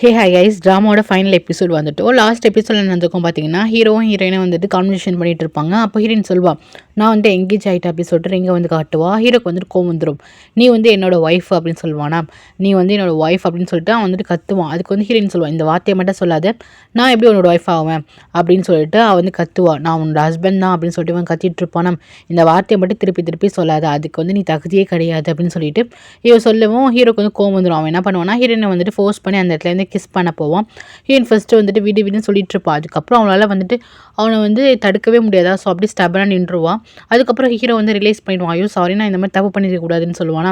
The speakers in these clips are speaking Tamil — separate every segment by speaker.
Speaker 1: ஹே ஹாய் கைஸ், ட்ராமாவோட ஃபைனல் எபிசோட் வந்துட்டோம். லாஸ்ட் எபிசோட் நடந்திருக்கும் பார்த்தீங்கன்னா, ஹீரோவும் ஹீரோயினும் வந்துட்டு கான்வர்சேஷன் பண்ணிட்டு இருப்பாங்க. அப்போ ஹீரோயின் சொல்வா, நான் வந்து எங்கேஜ் ஆகிட்டேன் அப்படி சொல்லிட்டு இங்கே வந்து காட்டுவா. ஹீரோக்கு வந்துட்டு கோவம் வந்துடும். நீ வந்து என்னோட ஒய்ஃப் அப்படின்னு சொல்லுவானா, நீ வந்து என்னோட ஒய்ஃப் அப்படின்னு சொல்லிட்டு அவன் வந்துட்டு கத்துவான். அதுக்கு வந்து ஹீரோயின் சொல்லுவான், இந்த வார்த்தையை மட்டும் சொல்லாத, நான் எப்படி உன்னோட ஒய்ஃப் ஆவேன் அப்படின்னு சொல்லிட்டு அவன் வந்து கத்துவா. நான் உன்னோட ஹஸ்பண்ட் தான் அப்படின்னு சொல்லிட்டு இவன் கத்திட்டு இருப்பானா, இந்த வார்த்தையை மட்டும் திருப்பி திருப்பி சொல்லாத, அதுக்கு வந்து நீ தகுதியே கிடையாது அப்படின்னு சொல்லிட்டு இவன் சொல்லவும் ஹீரோக்கு வந்து கோவம் வந்துடும். அவன் என்ன பண்ணுவானா, ஹீரோயினை வந்துட்டு ஃபோர்ஸ் பண்ணி அந்த இடத்துல இருந்து கிஸ் பண்ண போவான். ஹீரோயின் ஃபர்ஸ்ட்டு வந்துட்டு விடு விடுன்னு சொல்லிட்டு இருப்பா. அதுக்கப்புறம் அவளால் வந்துட்டு அவனை வந்து தடுக்கவே முடியாதா. ஸோ அப்படி ஸ்டபனாக நின்றுவான். அதுக்கப்புறம் ஹீரோ வந்து ரிலீஸ் பண்ணிடுவான். ஐயோ சாரி, நான் இந்த மாதிரி தப்பு பண்ணிருக்க கூடாதுன்னு சொல்லுவானா.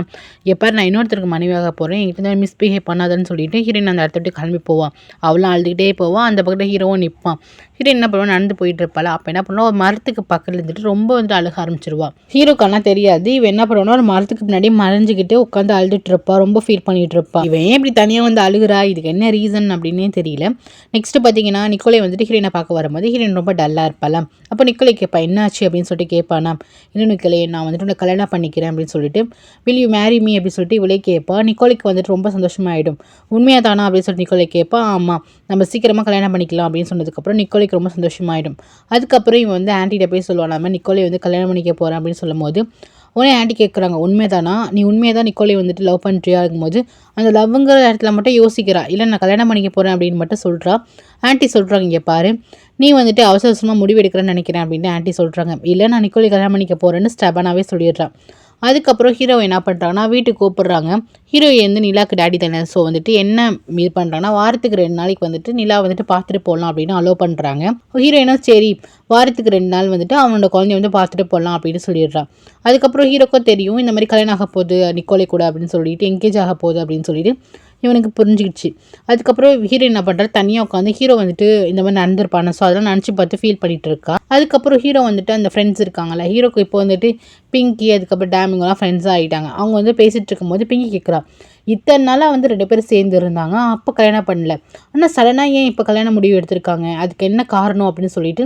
Speaker 1: எப்போ நான் இன்னொருத்தருக்கு மனைவியாக போகிறேன், என்கிட்ட மிஸ்பிஹேவ் பண்ணாதன்னு சொல்லிட்டு ஹீரோயின் அந்த இடத்த விட்டு கிளம்பி போவான். அவளும் அழுதுகிட்டே போவான். அந்த பக்கத்தில் ஹீரோவும் நிற்பான். ஹீரோயின் என்ன பண்ணுவான், நடந்து போயிட்டு இருப்பாள். அப்போ என்ன பண்ணுவா, ஒரு மரத்துக்கு பக்கத்தில் இருந்துட்டு ரொம்ப வந்துட்டு அழுக ஆரம்பிச்சிருவா. ஹீரோக்கெல்லாம் தெரியாது. இவன் என்ன பண்ணுவானா, ஒரு மரத்துக்கு பின்னாடி மறைஞ்சிக்கிட்டு உட்காந்து அழுதுட்டு இருப்பா. ரொம்ப ஃபீல் பண்ணிட்டு இருப்பா. இவன் ஏன் இப்படி தனியாக வந்து அழுகுறா, இதுக்கு என்ன ரீசன் அப்படின்னே தெரியல. நெக்ஸ்ட் பார்த்தீங்கன்னா, நிக்கோலை வந்துட்டு ஹீரோயினை பார்க்க வரும்போது ஹீரோயின் ரொம்ப டல்லாக இருப்பாள். அப்போ நிக்கோலை கேட்பா, என்னாச்சு அப்படின்னு சொல்லிட்டு கேட்பானா. இன்னும் நிக்கோலை, நான் வந்துட்டு உன்னை கல்யாணம் பண்ணிக்கிறேன் அப்படின்னு சொல்லிட்டு, வில் யூ மேரி மீ அப்படின்னு சொல்லிட்டு இவளே கேட்பா. நிக்கோலைக்கு வந்துட்டு ரொம்ப சந்தோஷமாயிடும். உண்மையாக தானா அப்படின்னு சொல்லிட்டு நிக்கோலை கேட்பா. ஆமாம், நம்ம சீக்கிரமாக கல்யாணம் பண்ணிக்கலாம் அப்படின்னு சொன்னதுக்கப்புறம் நிக்கோலைக்கு ரொம்ப சந்தோஷமாயிடும். அதுக்கப்புறம் இவன் வந்து ஆன்ட்டிகிட்ட போய் சொல்லுவான், நம்ம நிக்கோலை வந்து கல்யாணம் பண்ணிக்க போகிறேன் அப்படின்னு சொல்லும்போது உடனே ஆன்ட்டி கேட்குறாங்க, உண்மைதானா, நீ உண்மையாக தான் நிக்கோலை வந்துட்டு லவ் பண்ணுறியா இருக்கும்போது அந்த லவ்ங்கிற இடத்துல மட்டும் யோசிக்கிறா, இல்லை நான் கல்யாணம் பண்ணிக்க போகிறேன் அப்படின்னு மட்டும் சொல்கிறா. ஆன்ட்டி சொல்கிறாங்க, இங்கே பாரு, நீ வந்துட்டு அவசர அவசரமாக முடிவு எடுக்கிறேன்னு நினைக்கிறேன் அப்படின்னு ஆன்ட்டி சொல்கிறாங்க. இல்லை, நான் நிக்கோலை கல்யாணம் பண்ணிக்க போகிறேன்னு ஸ்டெபனாகவே சொல்லிடுறான். அதுக்கப்புறம் ஹீரோ என்ன பண்ணுறாங்கன்னா, வீட்டுக்கு கூப்பிடுறாங்க. ஹீரோ வந்து நிலாவுக்கு டேடி தானே. ஸோ வந்துட்டு என்ன இது பண்ணுறாங்கன்னா, வாரத்துக்கு 2 நாளைக்கு வந்துட்டு நிலா வந்துட்டு பார்த்துட்டு போகலாம் அப்படின்னு அலோவ் பண்ணுறாங்க. ஹீரோயினும் சரி, வாரத்துக்கு 2 நாள் வந்துட்டு அவனோட குழந்தைய வந்து பார்த்துட்டு போகலாம் அப்படின்னு சொல்லிடுறான். அதுக்கப்புறம் ஹீரோக்கும் தெரியும், இந்த மாதிரி கல்யாணம் ஆக போகுது நிக்கோலை கூட அப்படின்னு சொல்லிட்டு, எங்கேஜ் ஆக போகுது அப்படின்னு சொல்லிட்டு இவனுக்கு புரிஞ்சிக்கிடுச்சு. அதுக்கப்புறம் ஹீரோ என்ன பண்ணுறாரு, தனியாக உட்காந்து ஹீரோ வந்துட்டு இந்த மாதிரி நடந்திருப்பானு ஸோ அதெல்லாம் நினச்சி பார்த்து ஃபீல் பண்ணிட்டு இருக்கா. அதுக்கப்புறம் ஹீரோ வந்துட்டு அந்த ஃப்ரெண்ட்ஸ் இருக்காங்கல்ல, ஹீரோக்கு இப்போ வந்துட்டு பிங்கி அதுக்கப்புறம் டேமிங்கெல்லாம் ஃப்ரெண்ட்ஸாக ஆகிட்டாங்க. அவங்க வந்து பேசிகிட்டு இருக்கும்போது பிங்கி கேட்குறா, இத்தனை நாளாக வந்து 2 பேரும் சேர்ந்து இருந்தாங்க, அப்போ கல்யாணம் பண்ணல, ஆனால் சடனாக ஏன் இப்போ கல்யாணம் முடிவு எடுத்திருக்காங்க, அதுக்கு என்ன காரணம் அப்படின்னு சொல்லிட்டு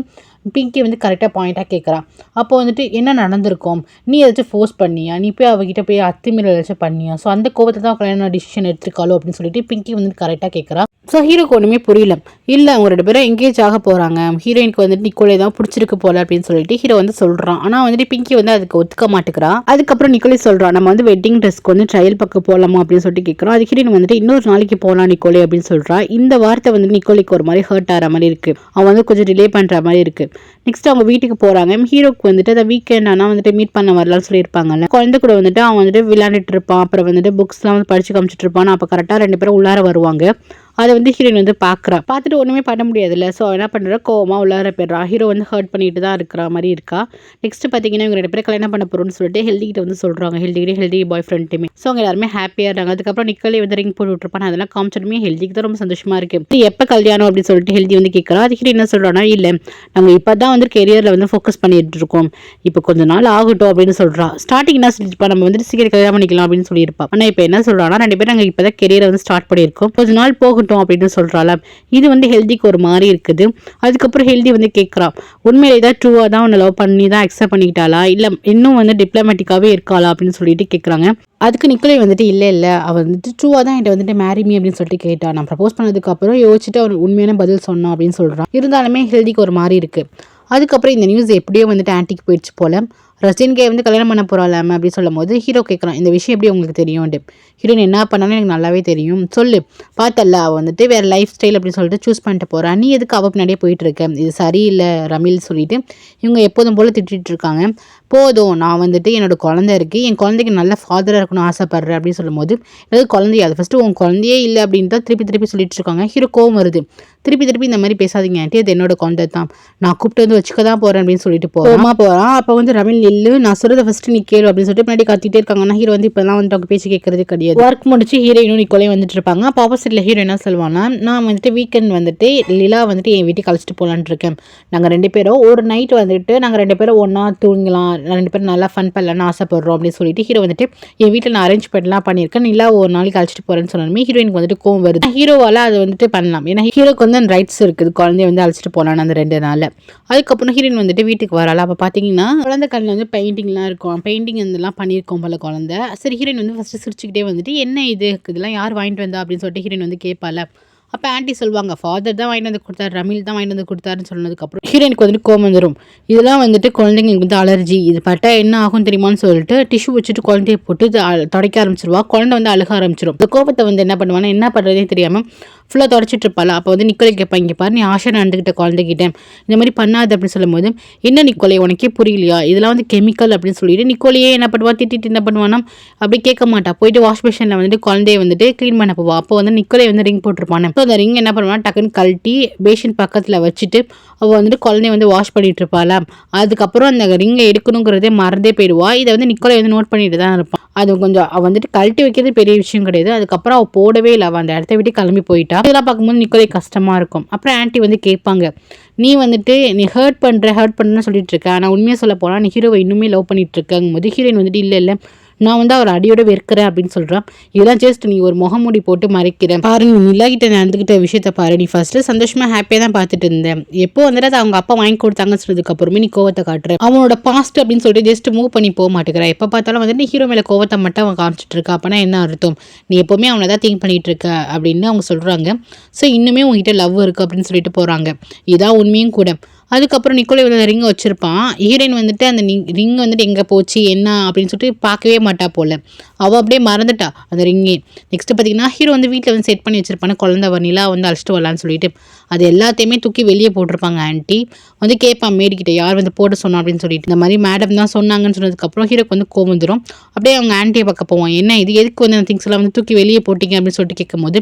Speaker 1: பிங்கி வந்து கரெக்டாக பாயிண்ட்டாக கேட்குறான். அப்போ வந்துட்டு என்ன நடந்திருக்கும், நீ ஏதாச்சும் ஃபோர்ஸ் பண்ணியா, நீ போய் அவகிட்ட போய் அத்துமீறல் ஏதாச்சும் பண்ணியா, ஸோ அந்த கோபத்தை தான் கல்யாணம் டிசிஷன் எடுத்துருக்காளோ அப்படின்னு சொல்லிட்டு பிங்கி வந்து கரெக்டாக கேட்குறா. ஸோ ஹீரோக்கு ஒன்றுமே புரியல. இல்லை, அவங்க 2 பேரும் எங்கேஜ் ஆக போகிறாங்க, ஹீரோயினுக்கு வந்துட்டு நிக்கோலை தான் பிடிச்சிருக்கு போல அப்படின்னு சொல்லிட்டு ஹீரோ வந்து சொல்கிறான். ஆனால் வந்துட்டு பிங்கி வந்து அதுக்கு ஒத்துக்க மாட்டேங்கிறா. அதுக்கப்புறம் நிக்கோலை சொல்கிறான், நம்ம வந்து வெட்டிங் ட்ரெஸ்க்கு வந்து ட்ரையல் பக்கம் போகலாமா அப்படின்னு சொல்லிட்டு கேட்குறோம். அது ஹீரோயின் வந்துட்டு இன்னொரு நாளைக்கு போகலாம் நிக்கோலை அப்படின்னு சொல்கிறா. இந்த வார்த்தை வந்து நிக்கோலைக்கு ஒரு மாதிரி ஹர்ட் ஆகிற மாதிரி இருக்குது. அவன் வந்து கொஞ்சம் டிலே பண்ணுற மாதிரி இருக்குது. நெக்ஸ்ட் அவங்க வீட்டுக்கு போகிறாங்க. ஹீரோக்கு வந்துட்டு அந்த வீக்கெண்ட் ஆனால் வந்துட்டு மீட் பண்ண வரலாம்னு சொல்லியிருப்பாங்கல்ல, குழந்தை கூட வந்துட்டு அவன் வந்துட்டு விளையாண்டுட்டு இருப்பான். அப்புறம் வந்துட்டு புக்ஸ்லாம் வந்து படித்து காமிச்சிட்டு இருப்பான். அப்போ கரெக்டாக 2 பேரும் உள்ளார வருவாங்க. அதை வந்து ஹீரோயின் வந்து பார்க்குறா. பார்த்துட்டு ஒன்றுமே பண்ண முடியாதுல்ல. ஸோ என்ன பண்ணுறா, கோவமாக உள்ளார போய்ட்றா. ஹீரோ வந்து ஹர்ட் பண்ணிட்டு தான் இருக்கிற மாதிரி இருக்கா. நெக்ஸ்ட் பார்த்தீங்கன்னா, இவங்க 2 பேரும் கல்யாணம் பண்ண போகிறோம்னு சொல்லிட்டு ஹெல்திகிட்ட வந்து சொல்கிறாங்க. ஹெல்தி பாய் ஃப்ரெண்டுமே. ஸோ அவங்க எல்லாருமே ஹாப்பியாக இருக்காங்க. அதுக்கப்புறம் நிக்கோலை வந்து ரிங் போட்டு விட்டுருப்பான். அதெல்லாம் காமிச்சிட்டுமே ஹெல்திக்கு தான் ரொம்ப சந்தோஷமாக இருக்குது. எப்போ கல்யாணம் அப்படின்னு சொல்லிட்டு ஹெல்தி வந்து கேட்குறா. அது ஹீரோ என்ன சொல்கிறான்னா, இல்லை நாங்கள் இப்போ தான் வந்து கெரியரில் வந்து ஃபோக்கஸ் பண்ணிட்டு இருக்கோம், இப்போ கொஞ்ச நாள் ஆகட்டும் அப்படின்னு சொல்கிறா. ஸ்டார்டிங் என்ன சொல்லியிருப்பா, நம்ம வந்துட்டு சீக்கிரம் கல்யாணம் பண்ணிக்கலாம் அப்படின்னு சொல்லியிருப்பா. ஆனால் இப்போ என்ன சொல்கிறான்னா, 2 பேரும் நாங்கள் இப்போ தான் கெரியரை வந்து ஸ்டார்ட் பண்ணியிருக்கோம், கொஞ்ச நாள் போகட்டும் அப்படின்னு சொல்றாள. இது வந்து ஹெல்திக்கு ஒரு மாதிரி இருக்குது. அதுக்கப்புறம் ஹெல்தி வந்து கேட்குறா, உண்மையிலே தான் ட்ரூவாக தான் உன்னை லவ் பண்ணி தான் அக்செப்ட் பண்ணிக்கிட்டாளா, இல்லை இன்னும் வந்து டிப்ளமேட்டிக்காகவே இருக்காளா அப்படின்னு சொல்லிட்டு கேட்குறாங்க. அதுக்கு நிக்கோலை வந்துட்டு இல்லை அவள் வந்துட்டு ட்ரூவாக தான் என்கிட்ட வந்துட்டு மேரி மீ அப்படின்னு சொல்லிட்டு கேட்டா. நான் ப்ரப்போஸ் பண்ணதுக்கு அப்புறம் யோசிச்சுட்டு அவர் உண்மையான பதில் சொன்னான் அப்படின்னு சொல்கிறான். இருந்தாலுமே ஹெல்திக்கு ஒரு மாதிரி இருக்குது. அதுக்கப்புறம் இந்த நியூஸ் எப்படியோ வந்துட்டு ஆன்ட்டிக்கு போயிடுச்சு போல. ரஜினிகை வந்து கல்யாணம் பண்ண போகிறாளாம அப்படின்னு சொல்லும் போது ஹீரோ கேட்குறான், இந்த விஷயம் எப்படி உங்களுக்கு தெரியும்ட்டு. ஹீரோயின் என்ன பண்ணாலும் எனக்கு நல்லாவே தெரியும், சொல்லு, பார்த்தல்ல அவள் வந்துட்டு வேறு லைஃப் ஸ்டைல் அப்படின்னு சொல்லிட்டு சூஸ் பண்ணிட்டு போகிறா, நீ எதுக்கு அவள் பின்னாடியே போயிட்டு இருக்க, இது சரியில்லை ரமில் சொல்லிட்டு இவங்க எப்போதும் போல் திட்டிகிட்டு இருக்காங்க. போதும், நான் வந்துட்டு என்னோட குழந்தை இருக்குது, என் குழந்தைக்கு நல்ல ஃபாதராக இருக்கணும்னு ஆசைப்படுறேன் அப்படின்னு சொல்லும்போது, ஏதாவது குழந்தையா, அது ஃபஸ்ட்டு உன் குழந்தையே இல்லை அப்படின்னு தான் திருப்பி சொல்லிட்டு இருக்காங்க. ஹீரோ கோவம் வருது. திருப்பி இந்த மாதிரி பேசாதீங்க ஆண்டி, அது என்னோட குழந்தை தான், நான் கூப்பிட்டு வந்து வச்சுக்க தான் போகிறேன் அப்படின்னு சொல்லிட்டு போகிறான். அப்போ வந்து ரமில் இல்லை, நான் சொல்கிறத ஃபஸ்ட்டு நீ கேளு அப்படின்னு சொல்லிட்டு பின்னாடி கத்திட்டே இருக்காங்கன்னா, ஹீரோ வந்து இப்போலாம் வந்துட்டு அவங்க பேச்சு கேட்கறது கிடையாது. ஒர்க் முடிச்சு ஹீரோயினும் நிக்கோலையும் வந்துட்டு இருப்பாங்க. அப்போ ஆப்போசிட்டில் ஹீரோ என்ன சொல்லுவான்னா, நான் வந்துட்டு வீக்கெண்ட் வந்துட்டு லீலா வந்துட்டு என் வீட்டுக்கு அழைச்சிட்டு போகலான்னு இருக்கேன், நாங்கள் 2 பேரும் ஒரு நைட் வந்துட்டு நாங்கள் 2 பேரும் ஒன்றா தூங்கலாம், 2 பேரும் நல்லா ஃபன் பண்ணலான்னு ஆசைப்படுறோம் அப்படின்னு சொல்லிட்டு ஹீரோ வந்துட்டு என் வீட்டில் நான் அரேஞ்ச் பண்ணலாம் பண்ணியிருக்கேன், நிலா ஒரு நாளைக்கு அழைச்சிட்டு போகிறேன்னு சொன்னாலுமே ஹீரோயினுக்கு வந்துட்டு கோவம் வருது. ஹீரோவால் அதை வந்துட்டு பண்ணலாம், ஏன்னா ஹீரோக்கு வந்து அந்த ரைட்ஸ் இருக்குது, குழந்தைய வந்து அழைச்சிட்டு போகலான்னு அந்த 2 நாள். அதுக்கப்புறம் ஹீரோயின் வந்துட்டு வீட்டுக்கு வராள். அப்போ பார்த்தீங்கன்னா குழந்தை கண்ணில் வந்து பெயிண்டிங்லாம் இருக்கும், பெயிண்டிங் இதெல்லாம் பண்ணியிருக்கோம் போல குழந்தை. சரி, ஹீரோயின் வந்து ஃபஸ்ட்டு சிரிச்சுக்கிட்டே வந்துட்டு என்ன இது, இதெல்லாம் யார் வாங்கிட்டு வந்தா அப்படின்னு சொல்லிட்டு ஹீரோயின் வந்து கேட்பால. அப்போ ஆன்ட்டி சொல்லுவாங்க, ஃபாதர் தான் வாங்கிட்டு வந்து கொடுத்தாரு, ரமில் தான் வாங்கிட்டு வந்து கொடுத்தாருன்னு சொன்னதுக்கப்புறம் ஹீரோயினுக்கு வந்துட்டு கோவம் வந்துடும். இதெல்லாம் வந்துட்டு குழந்தைங்களுக்கு வந்து அலர்ஜி, இது பட்டா என்ன ஆகும் தெரியுமான்னு சொல்லிட்டு டிஷ்யூ வச்சுட்டு குழந்தைய போட்டு துடைக்க ஆரம்பிச்சிருவா. குழந்தை வந்து அழுக ஆரம்பிச்சிடும். இந்த கோபத்தை வந்து என்ன பண்ணுவானா, என்ன பண்ணுறதே தெரியாமல் ஃபுல்லாக தொடச்சிட்டு இருப்பாள். அப்போ வந்து நிக்கோலை கேட்பா, இங்கே பாரு நீ ஆஷா நடந்துக்கிட்ட குழந்தைகிட்ட இந்த மாதிரி பண்ணாது அப்படின்னு சொல்லும்போது, என்ன நிக்கோலை உனக்கே புரியலையா, இதெல்லாம் வந்து கெமிக்கல் அப்படின்னு சொல்லிட்டு நிக்கோலையே என்ன பண்ணுவா, திட்டிட்டு என்ன பண்ணுவானா, அப்படி கேட்க மாட்டா. போயிட்டு வாஷ் மிஷினில் வந்துட்டு குழந்தைய வந்துட்டு க்ளீன் பண்ண போவா. அப்போ வந்து நிக்கோலை வந்து ரிங் போட்டிருப்பானே, ஸோ அந்த ரிங் என்ன பண்ணுவானா டக்குன்னு கழட்டி பேஷன் பக்கத்தில் வச்சுட்டு அவள் வந்துட்டு குழந்தைய வந்து வாஷ் பண்ணிட்டு இருப்பாளாம். அதுக்கப்புறம் அந்த ரிங்கை எடுக்கணுங்கிறதே மறந்தே போயிடுவா. இதை வந்து நிக்கோலை வந்து நோட் பண்ணிட்டு தான் இருப்பான். அது கொஞ்சம் அவள் வந்துட்டு கழட்டி வைக்கிறது பெரிய விஷயம் கிடையாது. அதுக்கப்புறம் அவள் போடவே இல்லை, அவள் அந்த இடத்த விட்டு கிளம்பி போயிட்டா. இதெல்லாம் பார்க்கும்போது நிக்கோலை கஷ்டமாக இருக்கும். அப்புறம் ஆன்ட்டி வந்து கேட்பாங்க, நீ வந்துட்டு நீ ஹர்ட் பண்ணுறேன்னு சொல்லிட்டு இருக்க, ஆனால் உண்மையாக சொல்ல போனால் நீ ஹீரோவை இன்னுமே லவ் பண்ணிட்டு இருக்கங்கும் போது ஹீரோயின் வந்துட்டு இல்லை நான் வந்து அவர் அடியோட வெறுக்கிறேன் அப்படின்னு சொல்கிறான். இதெல்லாம் ஜஸ்ட் நீ ஒரு முகமூடி போட்டு மறைக்கிறேன் பாரு, நீ நிலாகிட்ட நடந்துக்கிட்ட விஷயத்த பாரு, நீ ஃபர்ஸ்ட் சந்தோஷமாக ஹாப்பியாக தான் பார்த்துட்டு இருந்தேன், எப்போ வந்துட்டு அது அவங்க அப்பா வாங்கி கொடுத்தாங்கன்னு சொன்னதுக்கு அப்புறமே நீ கோவத்தை காட்டுற, அவனோட பாஸ்ட் அப்படின்னு சொல்லிட்டு ஜஸ்ட் மூவ் பண்ணி போக மாட்டேங்கிற, எப்போ பார்த்தாலும் வந்துட்டு நீ ஹீரோ மேலே கோவத்தை மட்டும் அவன் காமிச்சிட்டு இருக்கா, அப்போனா என்ன அர்த்தம், நீ எப்போவுமே அவனை தான் திங்க் பண்ணிட்டு இருக்க அப்படின்னு அவங்க சொல்கிறாங்க. ஸோ இன்னுமே உங்ககிட்ட லவ் இருக்குது அப்படின்னு சொல்லிட்டு போகிறாங்க. இதான் உண்மையும் கூட. அதுக்கப்புறம் நிக்கோலை வந்து ரிங்கை வச்சுருப்பான். ஹீரோயின் வந்துட்டு அந்த ரிங் வந்துட்டு எங்கே போச்சு என்ன அப்படின்னு சொல்லிட்டு பார்க்கவே மாட்டா போல். அவள் அப்படியே மறந்துட்டா அந்த ரிங்கே. நெக்ஸ்ட்டு பார்த்தீங்கன்னா ஹீரோ வந்து வீட்டில் வந்து செட் பண்ணி வச்சுருப்பான குழந்தை வர்ணிலா வந்து அழைச்சிட்டு வரலான்னு சொல்லிட்டு அது எல்லாத்தையுமே தூக்கி வெளியே போட்டிருப்பாங்க. ஆன்ட்டி வந்து கேட்பான் மேடிக்கிட்ட, யார் வந்து போட சொன்னா அப்படின்னு சொல்லிட்டு, இந்த மாதிரி மேடம் தான் சொன்னாங்கன்னு சொன்னதுக்கப்புறம் ஹீரோக்கு வந்து கோவம் வந்துடும். அப்படியே அவங்க ஆன்ட்டியை பார்க்க போவான், என்ன இது எதுக்கு வந்து அந்த திங்ஸ் எல்லாம் வந்து தூக்கி வெளியே போட்டிங்க அப்படின்னு சொல்லிட்டு கேட்கும்போது,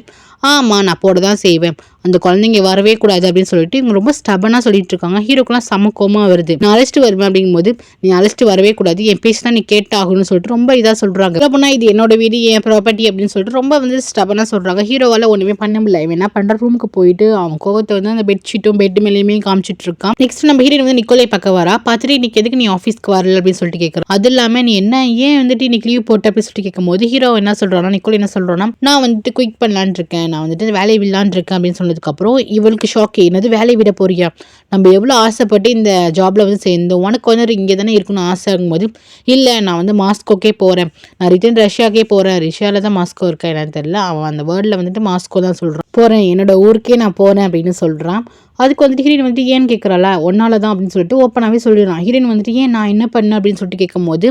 Speaker 1: ஆமாம் நான் போட தான் செய்வேன், அந்த குழந்தைங்க வரவே கூடாது அப்படின்னு சொல்லிட்டு இவங்க ரொம்ப ஸ்டபனாக சொல்லிட்டு இருக்காங்க. ஹீரோக்கெல்லாம் செம கோவமா வருது. நான் அழைச்சிட்டு வருவேன் அப்படிங்கும்போது, நீ அழைச்சிட்டு வரவே கூடாது, என் பேச்சு தான் நீ கேட்டாகணும்னு சொல்லிட்டு ரொம்ப இதாக சொல்கிறாங்க. அப்படின்னா இது என்னோட வீடு என் ப்ராப்பர்ட்டி அப்படின்னு சொல்லிட்டு ரொம்ப வந்து ஸ்டபனாக சொல்கிறாங்க. ஹீரோவால் ஒன்றுமே பண்ண முடியல. இவன் என்ன பண்ணுற, ரூமுக்கு போயிட்டு அவன் கோவத்தை வந்து அந்த பெட்ஷீட்டும் பெட் மேலேயுமே காமிச்சிட்டு இருக்கான். நெக்ஸ்ட் நம்ம ஹீரோயின் வந்து நிக்கோலை பக்கம் வரா. பார்த்துட்டு இன்னைக்கு எதுக்கு நீ ஆஃபீஸ்க்கு வரல அப்படின்னு சொல்லிட்டு கேட்குறான். அது இல்லாமல் நீ என்ன ஏன் வந்துட்டு இன்னைக்கு லீவ் போட்ட அப்படின்னு சொல்லிட்டு கேட்கும்போது ஹீரோ என்ன சொல்கிறானா, நிக்கோலை என்ன சொல்கிறான்னா, நான் வந்துட்டு குயிக் பண்ணலான்னு இருக்கேன், நான் வந்துட்டு வேலையை விடலான்னு இருக்கேன் அப்படின்னு சொன்னதுக்கப்புறம் இவளுக்கு ஷாக், என்னது வேலையை விட போறியா, நம்ம எவ்வளோ ஆசைப்பட்டு இந்த ஜாப்ல வந்து சேர்ந்தோம், உனக்கு வந்து இங்கே தானே இருக்கணும் ஆசை ஆகும்போது, இல்லை நான் வந்து மாஸ்கோக்கே போகிறேன், நான் ரிட்டர்ன் ரஷ்யாக்கே போகிறேன், ரஷ்யாவில் தான் மாஸ்கோ இருக்கா என்னன்னு தெரியல, அவன் அந்த வேர்டில் வந்துட்டு மாஸ்கோ தான் சொல்கிறான், போகிறேன் என்னோட ஊருக்கே நான் போகிறேன் அப்படின்னு சொல்கிறான். அதுக்கு வந்துட்டு ஹீரோயின் வந்துட்டு ஏன்னு கேட்குறாளா, ஒன்னால தான் அப்படின்னு சொல்லிட்டு ஓப்பனாகவே சொல்லிடுறான். ஹீரோயின் வந்துட்டு ஏன் நான் என்ன பண்ணேன் அப்படின்னு சொல்லிட்டு கேட்கும்போது,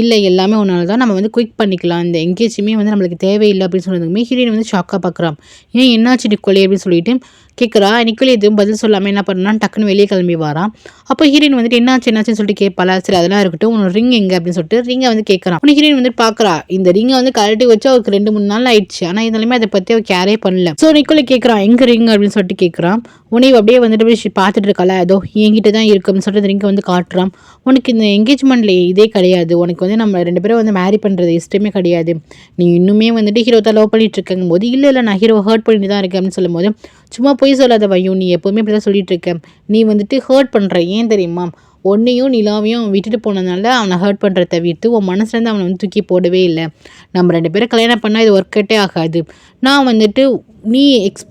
Speaker 1: இல்லை எல்லாமே ஒன்றால தான், நம்ம வந்து குயிக் பண்ணிக்கலாம், இந்த எங்கேஜுமே வந்து நம்மளுக்கு தேவையில்லை அப்படின்னு சொன்னதுக்குமே ஹீரோயின் வந்து ஷாக்காக பார்க்குறான். ஏன் என்னாச்சு நிக்கோலி அப்படின்னு சொல்லிட்டு கேட்குறா. நிக்கோலி எதுவும் பதில் சொல்லாமல் என்ன பண்ணான்னு டக்குன்னு வெளியே கிளம்பி வரான். அப்போ ஹீரோயின் வந்துட்டு என்னாச்சுன்னு சொல்லிட்டு கேட்பாளா, சரி அதெல்லாம் இருக்கட்டும், உன்னோட ரிங் எங்கே அப்படின்னு சொல்லிட்டு ரிங்கை வந்து கேட்குறான். உனக்கு ஹீரோயின் வந்துட்டு பார்க்குறா, இந்த ரிங்கை வந்து கழட்டி வச்சு அவருக்கு 2-3 நாள் ஆயிடுச்சு, ஆனால் இதனாலுமே அதை பற்றி அவள் கேரே பண்ணல. ஸோ நிக்கோலி கேட்குறான் எங்கே ரிங் அப்படின்னு சொல்லிட்டு கேட்குறான். உன்னை அப்படியே வந்துட்டு பார்த்துட்டு இருக்கல, அதோ என்கிட்ட தான் இருக்கு அப்படின்னு சொல்லிட்டு ரிங்கை வந்து காட்டுறான். உனக்கு இந்த என்கேஜ்மெண்ட்ல இதே கிடையாது, உனக்கு வந்து நம்ம 2 பேரும் வந்து மேரி பண்ணுறது இஷ்டமே கிடையாது, நீ இன்னுமே வந்துட்டு ஹீரோ தான் லவ் பண்ணிட்டு இருக்கங்கும் போது, இல்லை நான் ஹீரோ ஹர்ட் பண்ணிட்டு தான் இருக்கேன் அப்படின்னு சொல்லும்போது, சும்மா போய் சொல்லாத வையும், நீ எப்போவுமே இப்படி தான் சொல்லிட்டு இருக்க, நீ வந்துட்டு ஹர்ட் பண்ணுற, ஏன் தெரியுமா, ஒன்றையும் நிலாவையும் விட்டுட்டு போனதுனால அவனை ஹர்ட் பண்ணுறத தவிர்த்து உன் மனசுலேருந்து அவனை வந்து தூக்கி போடவே இல்லை, நம்ம 2 பேரும் கல்யாணம் பண்ணால் இது ஒர்க் அவுட்டே ஆகாது, நான் வந்துட்டு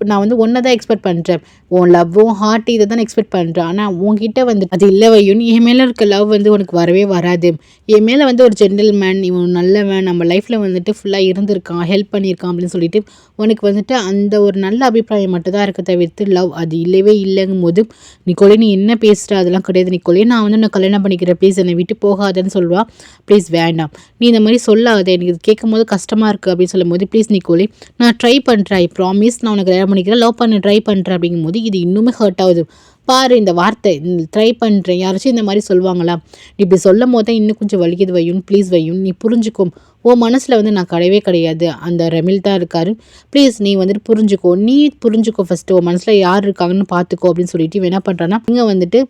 Speaker 1: நான் வந்து ஒன்றை தான் எக்ஸ்பெக்ட் பண்ணுறேன், உன் லவ்வும் ஹார்ட் இதை தான் எக்ஸ்பெக்ட் பண்ணுறேன், ஆனால் உன்கிட்ட வந்து அது இல்லை வையும், என் மேலே இருக்க லவ் வந்து உனக்கு வரவே வராது, என் மேலே வந்து ஒரு ஜென்டில்மேன், இவன் நல்லவன், நம்ம லைஃப்பில் வந்துட்டு ஃபுல்லாக இருந்திருக்கான், ஹெல்ப் பண்ணியிருக்கான் அப்படின்னு சொல்லிட்டு உனக்கு வந்துட்டு அந்த ஒரு நல்ல அபிப்பிராயம் மட்டும் தான் இருக்க தவிர்த்து லவ் அது இல்லவே இல்லைங்கும் போது, நிக்கோலே நீ என்ன பேசுகிற, அதெல்லாம் கிடையாது நிக்கோலே, நான் வந்து நான் கல்யாணம் பண்ணிக்கிறேன், ப்ளீஸ் என்னை விட்டு போகாதன்னு சொல்லுவா. ப்ளீஸ் வேண்டாம், நீ இந்த மாதிரி சொல்லாத, எனக்கு இது கேட்கும் போது கஷ்டமாக இருக்குது அப்படின்னு சொல்லும் போது, ப்ளீஸ் நிக்கோலே நான் ட்ரை பண்ணுறேன், ஐ ப்ராமிஸ் நான் உனக்கு கல்யாணம் பண்ணிக்கிறேன், லவ் பண்ண ட்ரை பண்ணுறேன் அப்படிங்கும்போது இது இன்னுமே ஹர்ட் ஆகுது. பாரு இந்த வார்த்தை ட்ரை பண்ணுறேன், யாராச்சும் இந்த மாதிரி சொல்லுவாங்களா, இப்படி சொல்லும் போது தான் இன்னும் கொஞ்சம் வலிக்குது வையும், ப்ளீஸ் வையும் நீ புரிஞ்சுக்கும், உன் மனசில் வந்து நான் கிடையவே கிடையாது, அந்த ரெமில் தான் இருக்காரு, ப்ளீஸ் நீ வந்துட்டு புரிஞ்சுக்கோ ஃபஸ்ட்டு, உன் மனசில் யார் இருக்காங்கன்னு பார்த்துக்கோ அப்படின்னு சொல்லிட்டு இவன் என்ன பண்ணுறான்னா இங்கே வந்துட்டு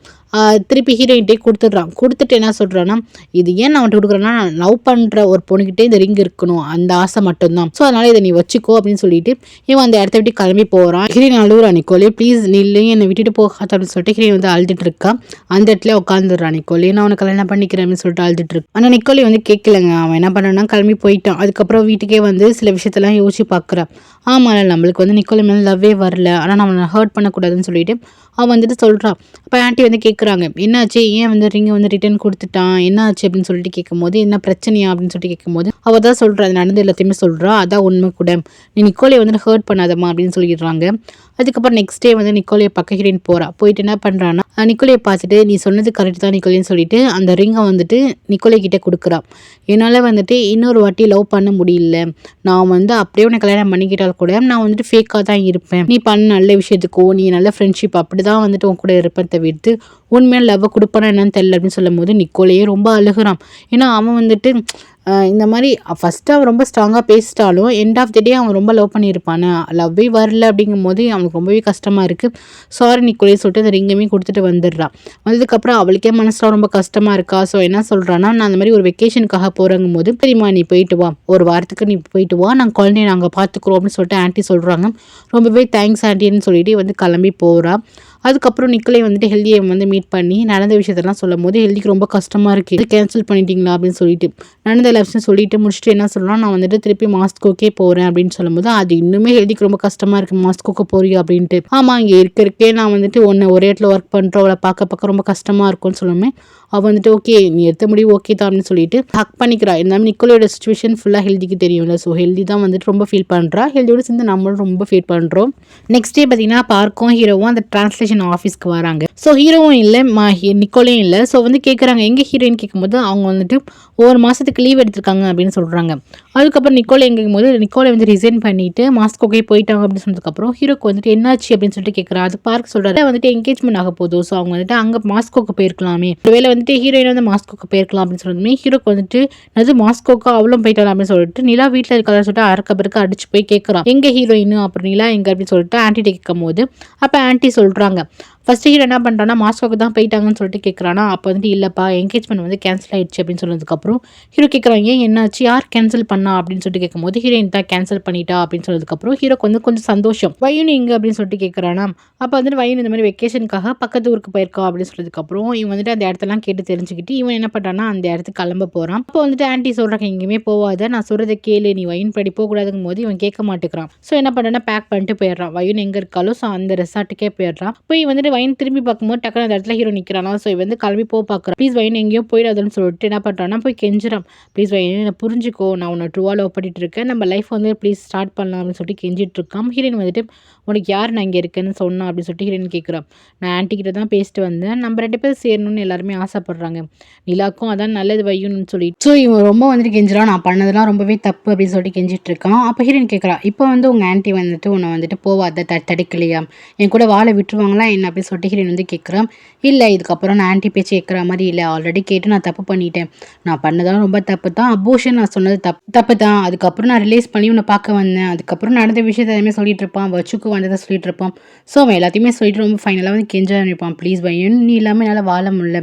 Speaker 1: திருப்பி ஹீரோயின்ட்டே கொடுத்துட்டு என்ன சொல்கிறான்னா, இது ஏன் நான் வந்துட்டு கொடுக்குறேன்னா, நான் லவ் பண்ணுற ஒரு பொண்ணுக்கிட்டே இந்த ரிங் இருக்கணும் அந்த ஆசை மட்டும்தான், ஸோ அதனால் இதை நீ வச்சுக்கோ அப்படின்னு சொல்லிட்டு இவன் அந்த இடத்த விட்டு கிளம்பி போகிறான். ஹீரோயின் அழுகுறா, நிக்கோலே ப்ளீஸ் நீ இல்லையே என்னை விட்டுட்டு போகாத அப்படின்னு சொல்லிட்டு ஹீரோயின் வந்து அழுதுட்டு இருக்கா. அந்த இடத்துல உட்காந்துடுறான். நிக்கோலே நான் உனக்கு கல்யாணம் பண்ணிக்கிறேன் அப்படின்னு சொல்லிட்டு அழுதுட்டு இருக்கு. ஆனால் நிக்கோலே வந்து கேட்கலங்க. அவன் என்ன பண்ணான்னா கிளம்பி போயிட்டான். அதுக்கப்புறம் வீட்டுக்கே வந்து சில விஷயத்தெல்லாம் யோசிச்சு பார்க்குறா. ஆமாம்ல, நம்மளுக்கு வந்து நிக்கோலை மேலே லவ்வே வரல, ஆனால் நம்மளை ஹர்ட் பண்ணக்கூடாதுன்னு சொல்லிட்டு அவன் வந்துட்டு சொல்கிறான். அப்போ ஆன்ட்டி வந்து கேட்குறாங்க, என்னாச்சு, ஏன் வந்து ரிங்கை வந்து ரிட்டர்ன் கொடுத்துட்டான், என்ன ஆச்சு அப்படின்னு சொல்லிட்டு கேட்கும்போது, என்ன பிரச்சனையா அப்படின்னு சொல்லிட்டு கேட்கும்போது அவள் தான் சொல்கிறா, அது நடந்து எல்லாத்தையுமே சொல்கிறா. அதான் உண்மை கூட, நீ நிக்கோலை வந்து ஹர்ட் பண்ணாதம்மா அப்படின்னு சொல்லிடுறாங்க. அதுக்கப்புறம் நெக்ஸ்ட் டே வந்து நிக்கோலையை பார்க்க ஹீரோயின் போகிறா. போயிட்டு என்ன பண்ணுறான்னா, நிக்கோலையை பார்த்துட்டு நீ சொன்னது கரெக்ட் தான் நிக்கோலின்னு சொல்லிட்டு அந்த ரிங்கை வந்துட்டு நிக்கோலை கிட்டே கொடுக்குறா. என்னால் வந்துட்டு இன்னொரு வாட்டி லவ் பண்ண முடியல, நான் வந்து அப்படியே உன்னை கல்யாணம் பண்ணிக்கிட்டால் கூட நான் வந்துட்டு ஃபேக்காக தான் இருப்பேன், நீ பண்ண நல்ல விஷயத்துக்கோ நீ நல்ல ஃப்ரெண்ட்ஷிப் அப்படி தான் வந்துட்டு உன் கூட இருப்பேன் தவிர்த்து உண்மையான லவ்வை கொடுப்பானா என்னன்னு தெரியல அப்படின்னு சொல்லும் போது நிக்கோலையே ரொம்ப அழுகிறான். ஏன்னா அவன் வந்துட்டு இந்த மாதிரி ஃபஸ்ட்டு அவன் ரொம்ப ஸ்ட்ராங்காக பேசிட்டாலும் எண்ட் ஆஃப் தி டே அவன் ரொம்ப லவ் பண்ணியிருப்பானே, லவ்வே வரல அப்படிங்கும் போது அவனுக்கு ரொம்பவே கஷ்டமாக இருக்குது. சாரி நிக்கோலே சொல்லிட்டு அந்த ரிங்குமே கொடுத்துட்டு வந்துடுறான். வந்ததுக்கப்புறம் அவளுக்கே மனசில் ரொம்ப கஷ்டமாக இருக்கா. ஸோ என்ன சொல்கிறான்னா, நான் அந்த மாதிரி ஒரு வெக்கேஷனுக்காக போகிறங்கும் போது சரிம்மா நீ போயிட்டு வா, ஒரு வாரத்துக்கு நீ போயிட்டு வா, நாங்கள் குழந்தைய நாங்கள் பார்த்துக்குறோம் அப்படின்னு சொல்லிட்டு ஆன்ட்டி சொல்கிறாங்க. ரொம்பவே தேங்க்ஸ் ஆன்ட்டின்னு சொல்லிட்டு வந்து கிளம்பி போகிறா. அதுக்கப்புறம் நிக்கோலை வந்துட்டு ஹெல்தியை வந்து மீட் பண்ணி நடந்த விஷயத்தெல்லாம் சொல்லும் போது ஹெல்திக்கு ரொம்ப கஷ்டமாக இருக்குது, கேன்சல் பண்ணிட்டீங்களா அப்படின்னு சொல்லிட்டு நடந்த எல்லா விஷயம் சொல்லிட்டு முடிச்சுட்டு என்ன சொல்லலாம், நான் வந்துட்டு திருப்பி மாஸ்கோக்கே போகிறேன் அப்படின்னு சொல்லும்போது அது இன்னுமே ஹெல்திக்கு ரொம்ப கஷ்டமாக இருக்குது. மாஸ்கோக்கு போறியா அப்படின்ட்டு. ஆமாம், இங்கே இருக்கே நான் வந்துட்டு ஒரே இடத்துல ஒர்க் பண்ணுறோம், அவளை பார்க்க ரொம்ப கஷ்டமாக இருக்கும்னு சொல்லுமே அவள் வந்துட்டு ஓகே நீ எடுத்த முடிவு ஓகே தான் அப்படின்னு சொல்லிட்டு ஹக் பண்ணிக்கிறா. இருந்தாலும் நிக்கோலையோட சுச்சுவேஷன் ஃபுல்லாக ஹெல்திக்கு தெரியும்ல. ஸோ ஹெல்தி தான் வந்துட்டு ரொம்ப ஃபீல் பண்ணுறா. ஹெல்தியோட சேர்ந்து நம்மளும் ரொம்ப ஃபீல் பண்ணுறோம். நெக்ஸ்ட் டே பார்த்தீங்கன்னா பார்க்கும் ஹீரோவும் அந்த டிரான்ஸ்லேஷன் ஆஃபீஸ்க்கு வராங்க. ஸோ ஹீரோவும் இல்லை நிக்கோலையும் இல்லை. ஸோ வந்து கேட்குறாங்க எங்கே ஹீரோயின் கேட்கும்போது அவங்க வந்துட்டு ஒரு மாதத்துக்கு லீவ் எடுத்திருக்காங்க அப்படின்னு சொல்கிறாங்க. அதுக்கப்புறம் நிக்கோலை எங்கும் போது நிக்கோலை வந்து ரிசைன் பண்ணிட்டு மாஸ்கோக்கே போயிட்டாங்க அப்படின்னு சொன்னதுக்கப்புறம் ஹீரோக்கு வந்துட்டு என்னாச்சு அப்படின்னு சொல்லிட்டு கேட்குறா. அது பார்க்க சொல்கிறாரு வந்துட்டு என்கேஜ்மெண்ட் ஆக போதும், ஸோ அவங்க வந்துட்டு அங்கே மாஸ்கோக்கு போயிருக்கலாமே, ஒருவேளை வந்துட்டு ஹீரோயின் வந்து மாஸ்கோக்கு போயிருக்கலாம் அப்படின்னு சொன்னதுமே ஹீரோக்கு வந்துட்டு அது மாஸ்கோக்கா அவளும் போயிட்டாலும் அப்படின்னு சொல்லிட்டு நிலா வீட்டில் இருக்கிறதா சொல்லிட்டு அறக்க பிறக்க அடிச்சு போய் கேட்குறான் எங்கே ஹீரோயின் அப்புறம் நிலா எங்கே அப்படின்னு சொல்லிட்டு ஆன்ட்டி கேட்கும் போது அப்போ ஆன்ட்டி சொல்கிறாங்க ஃபஸ்ட்டு ஹீரோ என்ன பண்ணுறான்னா மாஸ்கோக்கு தான் போயிட்டாங்கன்னு சொல்லிட்டு கேட்குறானா. அப்போ வந்துட்டு இல்லைப்பா என்கேஜ்மெண்ட் வந்து கேன்சல் ஆகிடுச்சு அப்படின்னு சொன்னதுக்கப்புறம் ஹீரோ கேட்குறாங்க ஏன் என்னாச்சு, யார் கேன்சல் பண்ணா அப்படின்னு சொல்லிட்டு கேட்கும்போது ஹீரோயின் தான் கேன்சல் பண்ணிட்டா அப்படின்னு சொன்னதுக்கப்புறம் ஹீரோக்கு வந்து கொஞ்சம் சந்தோஷம். வயனு எங்கே அப்படின்னு சொல்லிட்டு கேட்குறானா. அப்போ வந்துட்டு வயனு இந்த மாதிரி வெக்கேஷனுக்காக பக்கத்து ஊருக்கு போயிருக்கா அப்படின்னு சொன்னதுக்கப்புறம் இவன் வந்துட்டு அந்த இடத்தெல்லாம் கேட்டு தெரிஞ்சுக்கிட்டு இவன் என்ன பண்ணுறான்னா அந்த இடத்துக்கு கிளம்ப போகிறான். அப்போ வந்துட்டு ஆன்ட்டி சொல்கிறாங்க எங்கேயுமே போகாத, நான் சொல்கிறத கேளு, நீ வயன் படி போகக்கூடாதுங்கும் போது இவன் கேட்க மாட்டேங்கிறான். ஸோ என்ன பண்ணுறான்னா பேக் பண்ணிட்டு போயிடுறான். வயன் எங்கே இருக்காலோ ஸோ அந்த ரெசார்ட்டுக்கே போயிடுறான். போய் வந்துட்டு வயன் திரும்பி பார்க்கும்போது டக்குனு அந்த இடத்துல ஹீரோ நிற்கிறானா. ஸோ வந்து கிளம்பி பார்க்குறான். ப்ளீஸ் வயன் எங்கேயோ போயிடாதுன்னு சொல்லிட்டு என்ன பண்ணுறான்னா போய் கெஞ்சுறான். ப்ளீஸ் வயன் என்னை புரிஞ்சுக்கோ, நான் உன்னை ட்ரூவாக லவ் பண்ணிட்டு இருக்கேன், நம்ம லைஃப் வந்து ப்ளீஸ் ஸ்டார்ட் பண்ணலாம் அப்படின்னு சொல்லிட்டு கெஞ்சிட்டு இருக்கான். ஹீரோயின் வந்துட்டு உனக்கு யார் நான் இங்கே இருக்கேன்னு சொன்னா அப்படின்னு சொல்லிட்டு ஹீரோயின் கேட்குறான். நான் ஆன்ட்டி கிட்ட தான் பேசிட்டு வந்தேன், நம்ம 2 பேரும் சேரணும்னு எல்லாருமே ஆசைப்படுறாங்க, நிலாக்கும் அதான் நல்லது வையும்னு சொல்லிட்டு. ஸோ இவன் ரொம்ப வந்துட்டு கெஞ்சுறான், நான் பண்ணதெல்லாம் ரொம்பவே தப்பு அப்படின்னு சொல்லிட்டு கெஞ்சிட்டு இருக்கான். அப்போ ஹீரோயின் கேட்குறா, இப்போ வந்து உங்கள் ஆன்ட்டி வந்துட்டு உன்னை வந்துட்டு போவாத தடுக்கலையா, என் கூட வாழை விட்டுருவாங்களா என்ன அப்படின்னு சொல்லிட்டு ஹீரோயின் வந்து கேட்குறான். இல்லை, இதுக்கப்புறம் நான் ஆன்ட்டி பேச்சு கேட்குற மாதிரி இல்லை, ஆல்ரெடி கேட்டு நான் தப்பு பண்ணிட்டேன், நான் பண்ணதெல்லாம் ரொம்ப தப்பு தான், அபோஷன் நான் சொன்னது தப்பு தான், அதுக்கப்புறம் நான் ரிலீஸ் பண்ணி உன்னை பார்க்க வந்தேன், அதுக்கப்புறம் நடந்த விஷயத்தை எல்லாமே சொல்லிட்டு இருப்பான், வச்சுக்கு வந்ததை சொல்லிட்டு இருப்பான். ஸோ அவன் எல்லாத்தையுமே சொல்லிட்டு ரொம்ப ஃபைனலாக வந்து கெஞ்சா நினைப்பான். ப்ளீஸ் பையன் நீ இல்லாமல் என்னால் வாழ முடியல,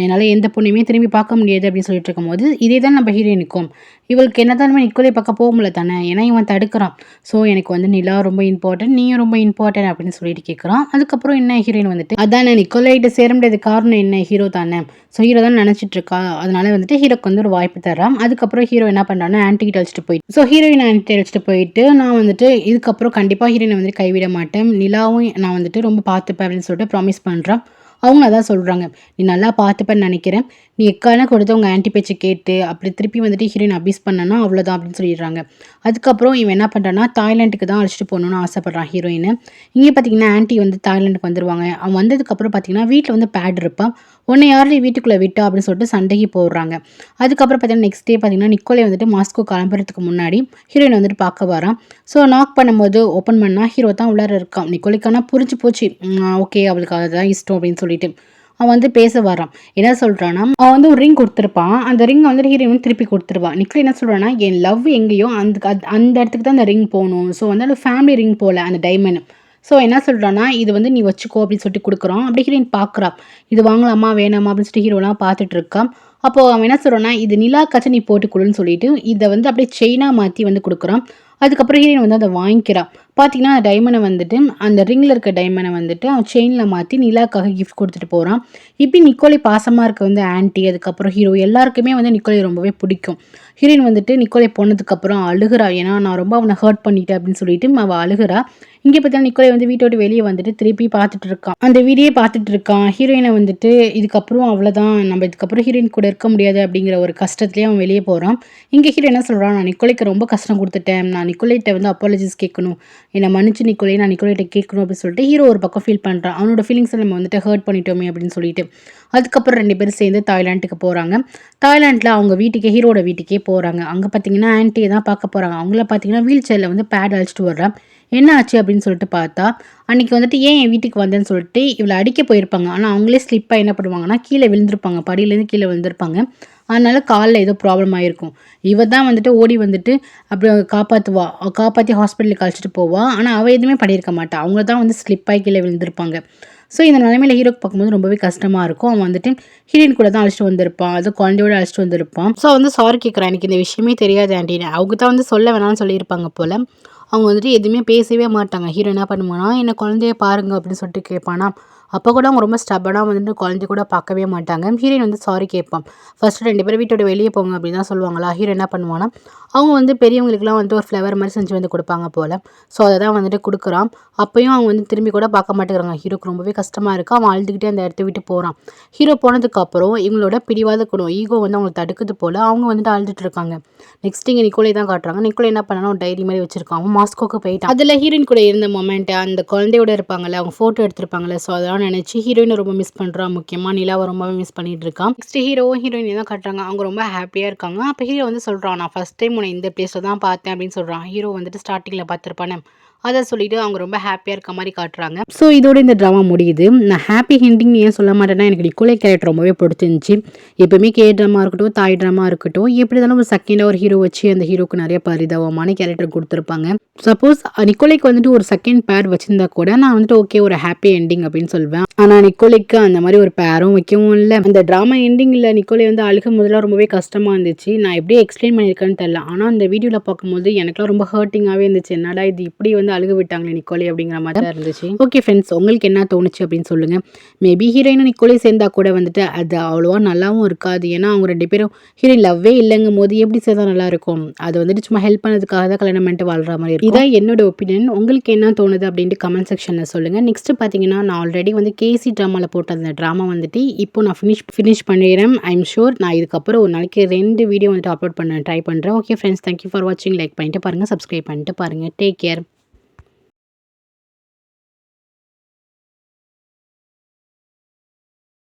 Speaker 1: என்னால் எந்த பொண்ணையுமே திரும்பி பார்க்க முடியாது அப்படின்னு சொல்லிட்டு இருக்கும்போது இதே தான் நம்ம ஹீரோயினுக்கும் இவளுக்கு என்ன தான் நிக்கோலை பக்கம் போக முடியல தானே, ஏன்னா இவன் தடுக்கிறான். ஸோ எனக்கு வந்து நிலா ரொம்ப இம்பார்ட்டன்ட், நீயும் ரொம்ப இம்பார்ட்டன்ட் அப்படின்னு சொல்லிட்டு கேட்குறான். அதுக்கப்புறம் என்ன ஹீரோயின் வந்துட்டு அதானே நிக்கோலைகிட்ட சேர முடியாது காரணம் என்ன, ஹீரோ தானே, ஸோ ஹீரோ தான் நினச்சிட்டு இருக்கா, அதனால வந்துட்டு ஹீரோக்கு வந்து ஒரு வாய்ப்பு தரான். அதுக்கப்புறம் ஹீரோ என்ன பண்ணுறான்னா ஆன்ட்டி கிட்ட வச்சுட்டு போயிட்டு ஸோ ஹீரோயின் ஆன்ட்டி வச்சுட்டு போயிட்டு நான் வந்துட்டு இதுக்கப்புறம் கண்டிப்பாக ஹீரோயினை வந்துட்டு கைவிட மாட்டேன், நிலாவும் நான் வந்துட்டு ரொம்ப பார்த்துப்பேன் அப்படின்னு சொல்லிட்டு ப்ராமிஸ் பண்ணுறான். அவங்க அதான் சொல்கிறாங்க, நீ நல்லா பார்த்துப்பேன்னு நினைக்கிறேன், நீ எக்கான கொடுத்து உங்கள் ஆன்ட்டி பேச்சு கேட்டு அப்படி திருப்பி வந்துட்டு ஹீரோயின் அபியூஸ் பண்ணனா அவ்வளோதான் அப்படின்னு சொல்லிடுறாங்க. அதுக்கப்புறம் இவன் என்ன பண்ணுறான்னா தாய்லாண்டுக்கு தான் அழைச்சிட்டு போகணுன்னு ஆசைப்பட்றான் ஹீரோயினை. இங்கே பார்த்தீங்கன்னா ஆன்ட்டி வந்து தாய்லாண்டுக்கு வந்துடுவாங்க. அவன் வந்ததுக்கப்புறம் பார்த்தீங்கன்னா வீட்டில் வந்து பேட் இருப்பான், உன்னை யாரையும் வீட்டுக்குள்ளே விட்டா அப்படின்னு சொல்லிட்டு சண்டைக்கு போடுறாங்க. அதுக்கப்புறம் பார்த்தீங்கன்னா நெக்ஸ்ட் டே பார்த்தீங்கன்னா நிக்கோலை வந்துட்டு மாஸ்கோ கிளம்புறதுக்கு முன்னாடி ஹீரோயின் வந்துட்டு பார்க்க வரான். ஸோ நாக் பண்ணும்போது ஓப்பன் பண்ணால் ஹீரோ தான் உள்ளார இருக்கான். நிக்கோலைக்கான புரிஞ்சு போச்சு, ஓகே அவளுக்கு அதுதான் இஷ்டம் அப்படின்னு சொல்லிட்டு அவன் வந்து பேச வரான். என்ன சொல்கிறான்னா அவன் வந்து ஒரு ரிங் கொடுத்துருப்பான், அந்த ரிங் வந்துட்டு ஹீரோயின் வந்து திருப்பி கொடுத்துருவான். நிக்கோலை என்ன சொல்கிறான்னா என் லவ் எங்கேயோ அந்த இடத்துக்கு தான் அந்த ரிங் போகணும், ஸோ வந்து அந்த ஃபேமிலி ரிங் போகல அந்த டைமண்ட். ஸோ என்ன சொல்கிறான்னா இது வந்து நீ வச்சுக்கோ அப்படின்னு சொல்லிட்டு கொடுக்குறான். அப்படி ஹீரோயின் பார்க்குறா, இது வாங்கலாமா வேணாமா அப்படின்னு சொல்லிட்டு ஹீரோலாம் பார்த்துட்டு இருக்கான். அப்போது அவன் என்ன சொல்கிறான்னா இது நிலா கச்சை நீ போட்டுக்கொடுன்னு சொல்லிட்டு இதை வந்து அப்படியே செயினாக மாற்றி வந்து கொடுக்குறான். அதுக்கப்புறம் ஹீரோயின் வந்து அதை வாங்கிக்கிறான். பார்த்தீங்கன்னா, அந்த டைமண்ட வந்துட்டு அந்த ரிங்கில இருக்க டைமண்ட வந்துட்டு அவன் செயின்ல மாத்தி நிலாக்காக கிஃப்ட் குடுத்துட்டு போறான். இப்படி நிக்கோலை பாசமா இருக்க வந்து ஆன்டி, அதுக்கப்புறம் ஹீரோ எல்லாருக்குமே வந்து நிக்கோலை ரொம்பவே பிடிக்கும். ஹீரோயின் வந்துட்டு நிக்கோலை போனதுக்கப்புறம் அழுகுறா. ஏன்னா, நான் ரொம்ப அவன ஹர்ட் பண்ணிட்டேன் அப்படின்னு சொல்லிட்டு அவ அழுகுறா. இங்க பார்த்தா நிக்கோலை வந்து வீட்ட விட்டு வெளிய வந்துட்டு திருப்பி பார்த்துட்டு இருக்கான். அந்த வீடியே பார்த்துட்டு இருக்கான். ஹீரோயின வந்துட்டு இதுக்கப்புறம் அவ்வளோதான். நம்ம இதுக்கப்புறம் ஹீரோயின் கூட இருக்க முடியாது அப்படிங்கிற ஒரு கஷ்டத்திலேயே அவன் வெளிய போறான். இங்க ஹீரோ என்ன சொல்றான், "நான் நிக்கோலைக்கு ரொம்ப கஷ்டம் குடுத்துட்டேன். நான் நிக்கோலைட்ட வந்து அப்பாலஜிஸ் கேட்கணும். என்ன மன்னிச்சு நிக்கோலை, நான் நிக்கோலைட்ட கேட்கணும்" அப்படின்னு சொல்லிட்டு ஹீரோ ஒரு பக்கம் ஃபீல் பண்றான். அவனோட ஃபீலிங்ஸ நம்ம வந்துட்டு ஹர்ட் பண்ணிட்டோமே அப்படின்னு சொல்லிட்டு. அதுக்கப்புறம் 2 பேரும் சேர்ந்து தாய்லாந்துக்கு போறாங்க. தாய்லாந்துல அவங்க வீட்டுக்கே ஹீரோவோட வீட்டுக்கே போறாங்க. அங்க பார்த்தீங்கன்னா, ஆன்டிய தான் பார்க்க போறாங்க. அவங்கள பார்த்தீங்கன்னா, வீல் சேர்ல வந்து பேட் அழிச்சிட்டு வர்றா. என்ன ஆச்சு அப்படின்னு சொல்லிட்டு பார்த்தா, அன்னைக்கு வந்துட்டு ஏன் என் வீட்டுக்கு வந்தேன்னு சொல்லிட்டு இவள அடிக்க போயிருப்பாங்க. ஆனா, அவங்களே ஸ்லிப்பா என்ன பண்ணுவாங்கன்னா, கீழ விழுந்திருப்பாங்க. படியிலேருந்து கீழ விழுந்திருப்பாங்க. அதனால கால்ல ஏதோ ப்ராப்ளம் ஆயிருக்கும். இவ தான் வந்துட்டு ஓடி வந்துட்டு அப்புறம் காப்பாத்துவா. காப்பாத்தி ஹாஸ்பிட்டலுக்கு அழைச்சிட்டு போவா. ஆனா, அவ எதுவுமே பண்ணியிருக்க மாட்டா. அவங்க தான் வந்து ஸ்லிப் ஆயி கீழ விழுந்திருப்பாங்க. ஸோ, இந்த நிலைமையில ஹீரோக்கு பார்க்கும்போது ரொம்பவே கஷ்டமா இருக்கும். அவன் வந்துட்டு ஹீரோயின் கூட தான் அழைச்சிட்டு வந்திருப்பான். அதுவும் குழந்தையோட அழைச்சிட்டு வந்திருப்பான். ஸோ, வந்து சாரி கேட்குறான். எனக்கு இந்த விஷயமே தெரியாது ஆன்டின்னு. அவங்க தான் வந்து சொல்ல வேணாம்னு சொல்லியிருப்பாங்க போல. அவங்க வந்துட்டு எதுவுமே பேசவே மாட்டாங்க. ஹீரோ என்ன பண்ணுவான்னா, "என்ன குழந்தைய பாருங்க" அப்படின்னு சொல்லிட்டு கேட்பானா. அப்போ கூட அவங்க ரொம்ப ஸ்டபனா வந்துட்டு குழந்தைய கூட பார்க்கவே மாட்டாங்க. ஹீரோயின் வந்து சாரி கேட்பான். ஃபர்ஸ்ட்டு 2 பேரும் வீட்ட விட்டு வெளிய போங்க அப்படின்னு தான் சொல்லுவாங்களா. ஹீரோ என்ன பண்ணுவான்னா, அவங்க வந்து பெரியவங்களுக்குலாம் வந்துட்டு ஒரு ஃப்ளவர் மாரி செஞ்சு வந்து குடுப்பாங்க போல. ஸோ, அத தான் வந்துட்டு குடுக்குறான். அப்பயும் அவங்க வந்து திரும்பி கூட பார்க்க மாட்டேங்கிறாங்க. ஹீரோக்கு ரொம்பவே கஷ்டமா இருக்கு. அவன் அழுதுகிட்டே அந்த இடத்த விட்டு போறான். ஹீரோ போனதுக்கப்புறம் இவங்களோட பிடிவாத குணம், ஈகோ வந்து அவங்கள தடுக்குது போல. அவங்க வந்துட்டு அழுதுட்டு இருக்காங்க. நெக்ஸ்ட் இங்க நிக்கோலை தான் காட்டுறாங்க. நிக்கோலை என்ன பண்ணான்னா, ஒரு டைரி மாரி வச்சிருக்கான். அவன் மாஸ்கோக்கு போயிட்டான். அதுல ஹீரோயின் கூட இருந்த மொமெண்ட், அந்த குழந்தையோட இருப்பாங்கல்ல, அவங்க ஃபோட்டோ எடுத்திருப்பாங்கல்ல. ஸோ, அதெல்லாம் நினைச்சு ஹீரோயின ரொம்ப மிஸ் பண்றான். முக்கியமா நிலாவ ரொம்பவே மிஸ் பண்ணிட்டு இருக்கான். நெக்ஸ்ட் ஹீரோவும் ஹீரோயினையும் தான் காட்டுறாங்க. அவங்க ரொம்ப ஹாப்பியா இருக்காங்க. அப்ப ஹீரோ வந்து சொல்றான், "நான் ஃபர்ஸ்ட் டைம் உன்ன இந்த பிளேஸ்ல தான் பார்த்தேன்" அப்படின்னு சொல்றான். ஹீரோ வந்துட்டு ஸ்டார்ட்டிங்ல பார்த்திருப்பானே. அத சொல்லிட்டு அவங்க ரொம்ப ஹாப்பியா இருக்க மாரி காட்டுறாங்க. ஸோ, இதோட இந்த ட்ராமா முடியுது. நான் ஹாப்பி எண்டிங்ன்னு ஏன் சொல்ல மாட்டேன்னா, எனக்கு நிக்கோலை கேரக்டர் ரொம்பவே பிடிச்சிருந்துச்சு. எப்பவுமே கே ட்ராமா இருக்கட்டும், தாய் ட்ராமா இருக்கட்டும், எப்படி இருந்தாலும் ஒரு செகண்டா ஒரு ஹீரோ வச்சு அந்த ஹீரோக்கு நிறைய பரிதாபமான கேரக்டர் குடுத்துருப்பாங்க. சப்போஸ் நிக்கோலைக்கு வந்துட்டு ஒரு செகண்ட் பேர் வச்சிருந்தா கூட நான் வந்துட்டு ஓகே ஒரு ஹாப்பி எண்டிங் அப்படின்னு சொல்வேன். ஆனா நிக்கோலைக்கு அந்த மாரி ஒரு பேரும் வைக்கவும் இல்ல. அந்த ட்ராமா எண்டிங்ல நிக்கோலை வந்து அழுகும்போதெல்லாம் ரொம்பவே கஷ்டமா இருந்துச்சு. நான் எப்படி எக்ஸ்பிளைன் பண்ணியிருக்கேன்னு தெரியல. ஆனா அந்த வீடியோல பார்க்கும்போது எனக்கெல்லாம் ரொம்ப ஹர்ட்டிங்காவே இருந்துச்சு. என்னடா இது இப்படி வந்து அழுக விட்டாங்களே நிக்கோலை அப்படிங்கிற மாரி தான் இருந்துச்சு. ஓகே ஃப்ரெண்ட்ஸ், உங்களுக்கு என்ன தோணுச்சு அப்படின்னு சொல்லுங்க. மேபி ஹீரோயினும் நிக்கோலை சேர்ந்தா கூட வந்துட்டு அது அவ்வளவா நல்லாவும் இருக்காது. ஏன்னா அவங்க 2 பேரும் ஹீரோயின் லவ்வே இல்லங்கும்போது எப்படி சேர்ந்தா நல்லா இருக்கும்? அது வந்துட்டு சும்மா ஹெல்ப் பண்ணதுக்காக தான் கல்யாணம் பண்ணிட்டு வாழ்ற மாரி இருக்கும். இதான் என்னோட ஒப்பீனியன். உங்களுக்கு என்ன தோணுது அப்படின்ட்டு கமெண்ட் செக்ஷன்ல சொல்லுங்க. நெக்ஸ்ட் பார்த்தீங்கன்னா, நான் ஆல்ரெடி வந்து கேசி ட்ராமால போட்ட அந்த ட்ராமா வந்துட்டு இப்போ நான் ஃபினிஷ் பண்ணிடுறேன். ஐ எம் ஷூர் நான் இதுக்கப்புறம் ஒரு நாளைக்கு 2 வீடியோ வந்துட்டு அப்லோட் பண்ண ட்ரை பண்றேன். Okay friends, thank you for வாட்சிங். லைக் பண்ணிட்டு பாருங்க, சப்ஸ்கிரைப் பண்ணிட்டு பாருங்க. Take care.